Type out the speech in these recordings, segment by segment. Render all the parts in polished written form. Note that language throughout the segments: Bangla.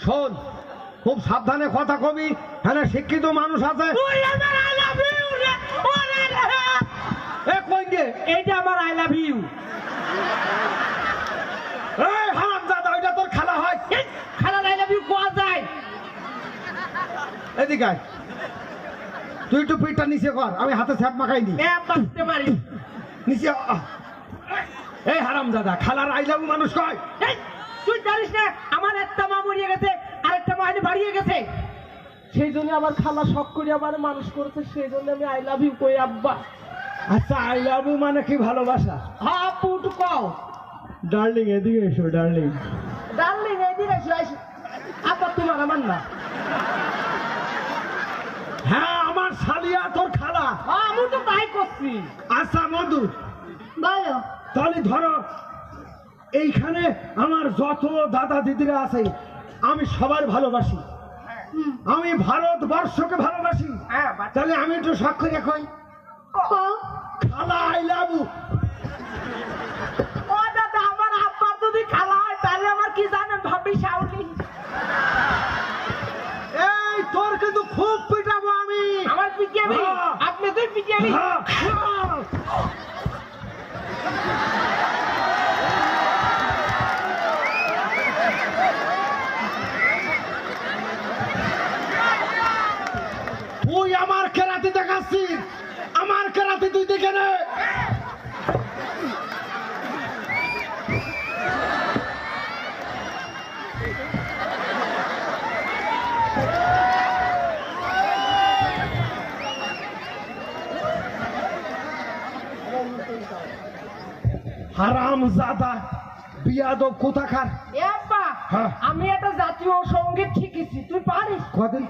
শোন, খুব সাবধানে কথা কবি, হ্যাঁ শিক্ষিত মানুষ আছে। এইটা আমার আই লাভ ইউ। হারামজাদা, ওইটা তোর খালা হয়? খালা আই লাভ ইউ কোয়া যায়? এদিকে আয়, তুই একটু পিঠটা নিচে কর, আমি হাতে ছ্যাপ মাখাইনি। বাঁচতে পারি নিচে। এই হারামজাদা, খালার আই লাভ মানুষ কয়? তুই জানিস না আমার একটা মা মরিয়ে গেছে, আরেকটা মা এনে বাড়িয়ে গেছে, সেই জন্য আমার খালা শখ করে আমার মানুষ করেছে, সেই জন্য আমি আই লাভ ইউ কই আব্বা। আচ্ছা, আই লাভ ইউ মানে কি ভালোবাসা? হ্যাঁ পুট কও। ডার্লিং এদিকে এসো, ডার্লিং। ডার্লিং এদিকে এসো। আব্বা তোমার আমার না। হ্যাঁ, আমার শালিয়া তোর খালা। আমি তো তাই করছি। আচ্ছা মধু, বলো। তাহলে ধরো এইখানে আমার যত দাদা দিদিরা আছে আমি সবার ভালোবাসি, আমি ভারতবর্ষকে ভালোবাসি। তাহলে আমি একটু সাক্ষর রাখই, খালা আই লাভ ইউ। ও দাদা, আমার আব্বার যদি খালা হয় তাহলে আমার কি জানেন ভাবি শাওলি। এই তোর কিন্তু খুব পিটাবো আমি। আমার পিটিয়াবি? আপনি তুই পিটিয়াবি? তুই আমার কেরাতে দেখাচ্ছিস, আমার কেরাতে তুই দেখে নে। হারামজাদা, বিয়াদব কোথাকার। এ আব্বা, হ্যাঁ। আমি একটা জাতীয় সঙ্গীত শিখেছি, তুই পারিস? কদিন?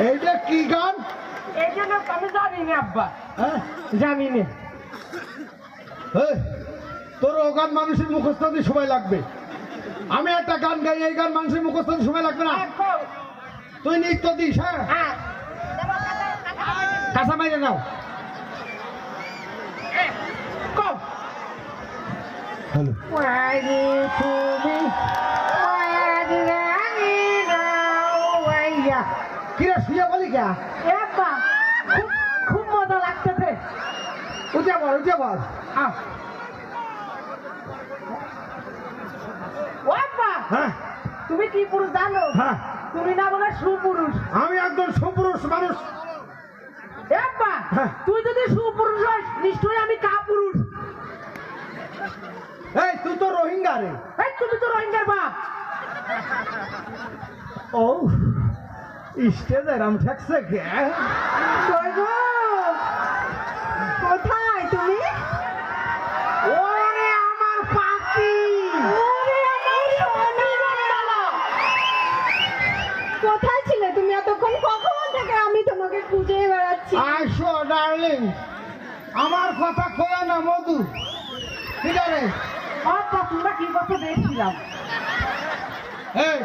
এইটা কি গান? এই জন্য আমি জানি না আব্বা, হ্যাঁ, জানি না। এই, তোর ও গান মানুষের মুখস্থ দিতে সময় লাগবে। আমি একটা গান গাই, এই গান মানুষের মুখস্থ দিতে সময় লাগবে না। তুই নৃত্য দিস। হ্যাঁ, কাঁচা মাইরে নাও। কিরে শুয়ে বলি কে? খুব মজা লাগতেছে। উঠে বল, উঠে বল। ও আব্বা, হ্যাঁ তুমি কি পুরুষ জানো? হ্যাঁ, তুমি না বলে সুপুরুষ। আমি একজন সুপুরুষ মানুষ। এ আব্বা, হ্যাঁ। তুই যদি সুপুরুষ হয় নিশ্চয়ই আমি কাপুরুষ। এই তুই তো রোহিঙ্গা রে। এই তুমি তো রোহিঙ্গার বাপ। ও স্টেজে রাম ঠেকছে কে? কোথায় তুমি? ওরে আমার পাখি, কোথায় ছিলে তুমি এতক্ষণ? কখন থেকে আমি তোমাকে খুঁজে বেড়াচ্ছি। আসো ডার্লিং, আমার কথা কয়া না মধু। ঠিক আছে? আব্বা, তোমরা কি কথা দেখছিলাম? এই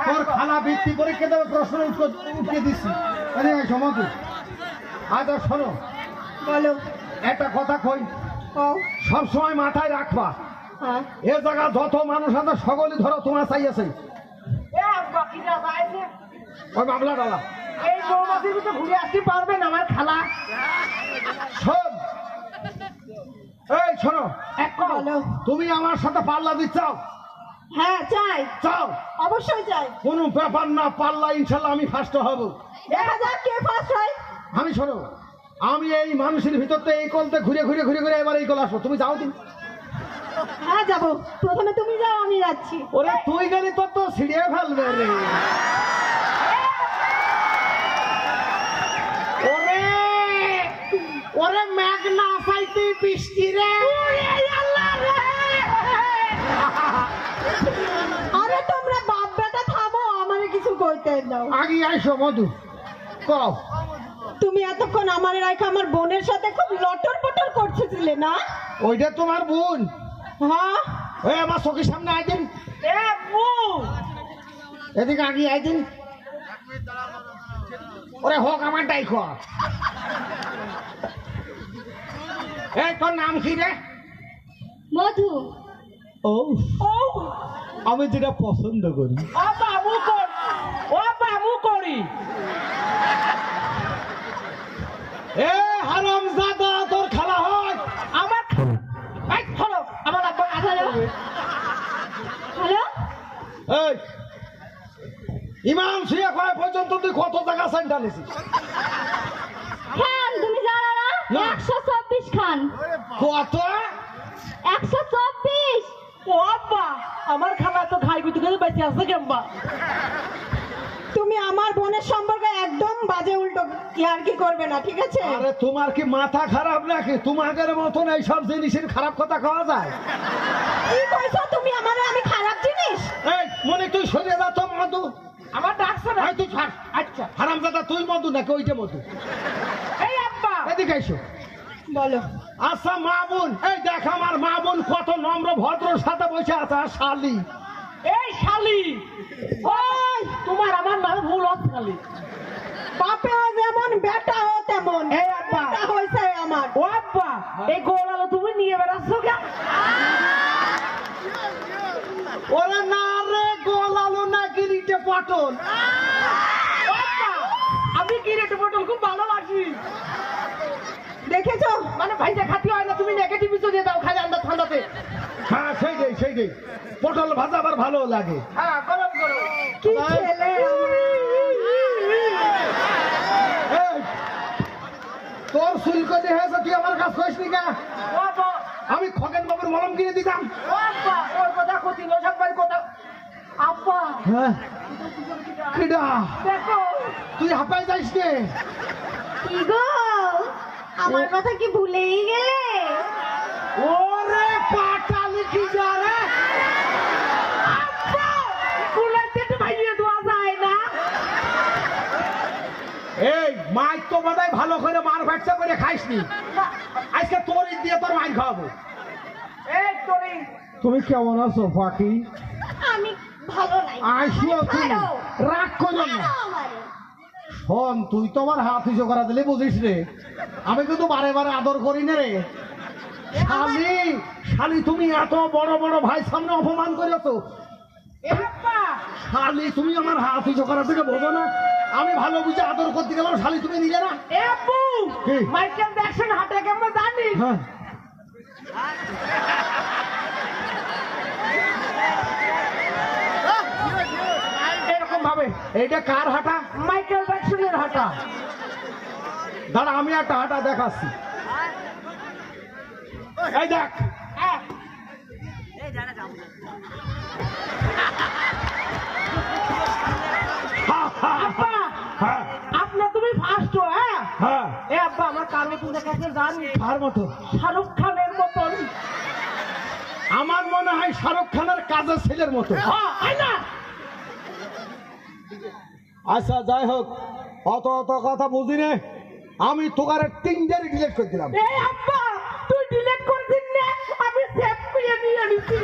তোর খালা ভিত্তি পরীক্ষা দেবে, প্রশ্ন উঠিয়ে দিচ্ছি। এসো মধু। আচ্ছা শোনো, বলো। একটা কথা কই, সব সময় মাথায় রাখবা, হ্যাঁ। এ জায়গা যত মানুষ আছে সকলে ধরো তোমার চাই আছে। এ আব্বা, কি না যাইছে? ওই মামলা ডালা এই বৌমাদের ভিতরে ঘুরে আসতে পারবেন আমার খালা? শোন, এই শোনো, বলো। তুমি আমার সাথে পাল্লা দিচ্ছাও? হ্যাঁ চাই, চাও? অবশ্যই চাই। কোনো ব্যাপার না, পাল্লা ইনশাল্লাহ আমি ফার্স্ট হব। দেখা যাক কে ফার্স্ট হয়। আমি শোনো, আমি এই মানুষের ভিতরতে এই কলতে ঘুরে ঘুরে ঘুরে ঘুরে এবার এই কল আসবো, তুমি যাও দিন। হ্যাঁ যাবো, প্রথমে তুমি যাও, আমি যাচ্ছি। ওরে তুই গেলি তোর তো ছিঁড়ে ফেলবে রে। ওরে ওরে মেঘ না চাইতে বৃষ্টি রে। আরে তোমরা বাপ বেটা থামো, আমারে কিছু কইতে দাও। আগে আইসো মধু, কও। তুমি এতক্ষণ আমার রাখা আমার বোনের সাথে খুব লটর পটর করতেছিলে না? ওইটা তোমার বোন? হ্যাঁ। ওই আমার চোখের সামনে আইদিন, এ বউ, এদিকে আগে আইদিন। ওরে হোক আমার ডাইখ। এই তোর নাম কি রে? মধু। ও ও আমি যেটা পছন্দ করি। ও বাবু কর, ও বাবু করি। এ হারামজাদা তোর খালা হয়। আমার এই চলো আমার আব্বা কথা বলবে। হ্যালো, এই ইমাম শুয়ে কয় পর্যন্ত তুই কত টাকা সেন্টার নিছিস? খান তুমি জানো না? না। 124 খান। কত? 124। ও আব্বা আমার খালা তো খাই গুটি করে বেঁচে আছে কেমবা। তুমি আমার বোনের সম্পর্কে একদম বাজে উল্টো ইয়ার্কি করবে না, ঠিক আছে? আরে তোমার কি মাথা খারাপ নাকি? তোমাদের মতন এই সব জিনিসের খারাপ কথা খাওয়া যায়? কি কইছো তুমি আমারে আমি খারাপ জিনিস? এই মনে তুই সরে যা তো মধু। আমার ডাকছে না। এই তুই ছাড়। আচ্ছা হারামজাদা তুই মধু নাকি ওইটা মধু? এই আব্বা এদিকে এসো। বলো। আচ্ছা মা বোন, এই দেখ আমার মা বোন কত নম্র ভদ্রর সাথে বসে আছে। আর শালি এই শালি, ওই তোমার আমার নামে ভুল হচ্ছে খালি। বাপেও যেমন বেটাও তেমন। এই আব্বা। বেটা হইছে আমার। ও আব্বা এই গোলালো তুমি নিয়ে বেড়াচ্ছ কেন? ওরে না রে গোলালু না গিরিটে পটল। ও আব্বা আমি কিরেটে পটল খুব ভালোবাসি। দেখেছো? মানে ভাইজা খাতি হয় না, তুমি নেগেটিভ কিছু দিয়ে দাও খালি আন্দাজ ঠান্ডাতে। হ্যাঁ সেই পটল ভাজা আবার ভালো লাগে। হ্যাঁ গরম করো। কি ছেলে আমার। এই, তোর সুলকনি হয়েছে তুই আমার কাছে কইস নি কেন? ও আব্বা, আমি খগেন বাবুর মলম কিনে দিতাম। ও আব্বা ওর কথা ক্ষতি নসাক বাড়ি কথা। আব্বা হ্যাঁ কিডা দেখো তুই হাঁপাই যাইস নে। কি গো, আমার কথা কি ভুলেই গেলে? ওরে পাটালি কি যা রে। আব্বা কুলাইতে একটু ভাইয়ে দেওয়া যায় না? এই মাই তো বোধহয় ভালো করে মার ভ্যাটসা করে খাইসনি। আজকে তোর ঈদ দিয়ে তোর মাইর খাওয়াবো। এই তোরে তুমি কেমন আছো ফাঁকি? আমি ভালো নাই। আইসিও তুই ছাড়ো। রাগ করো না। ছাড়ো আমারে। শোন তুই তো আমার হাত ইসো করা দিলে বুঝিস রে, আমি কিন্তু বারে বারে আদর করি না রে। শালি শালি তুমি এত বড় বড় ভাই সামনে অপমান করেছো। এ আব্বা শালি তুমি আমার হাত ইসো করা থেকে বোঝো না? আমি ভালো বুঝে আদর করতে গেলাম, শালি তুমি নিলে না। এ আব্বু কি? মাইকেল জ্যাকসন হাঁটে কেমন জানিস? হ্যাঁ এরকম ভাবে এইটা কার হাঁটা? মাইকেল জ্যাকসনের হাঁটা। দাঁড়া আমি একটা হাঁটা দেখাচ্ছি। এই দেখ হ্যাঁ আব্বা হ্যাঁ আপনি তুমি ফার্স্ট হ্যাঁ হ্যাঁ এ আব্বা আমার কার মতন দেখাচ্ছে জানি? কার মতো? শাহরুখ খানের মতন। আমার মনে হয় শাহরুখ খানের কাজের ছেলের মতো। হ্যাঁ আই না আচ্ছা যাই হোক, অত অত কথা বুঝি নে। আমি তোকার 3 ডিলেট করে দিলাম। এই আব্বা তুই ডিলিট করে দিন না, আমি সেভ করে নিয়ে নিছি।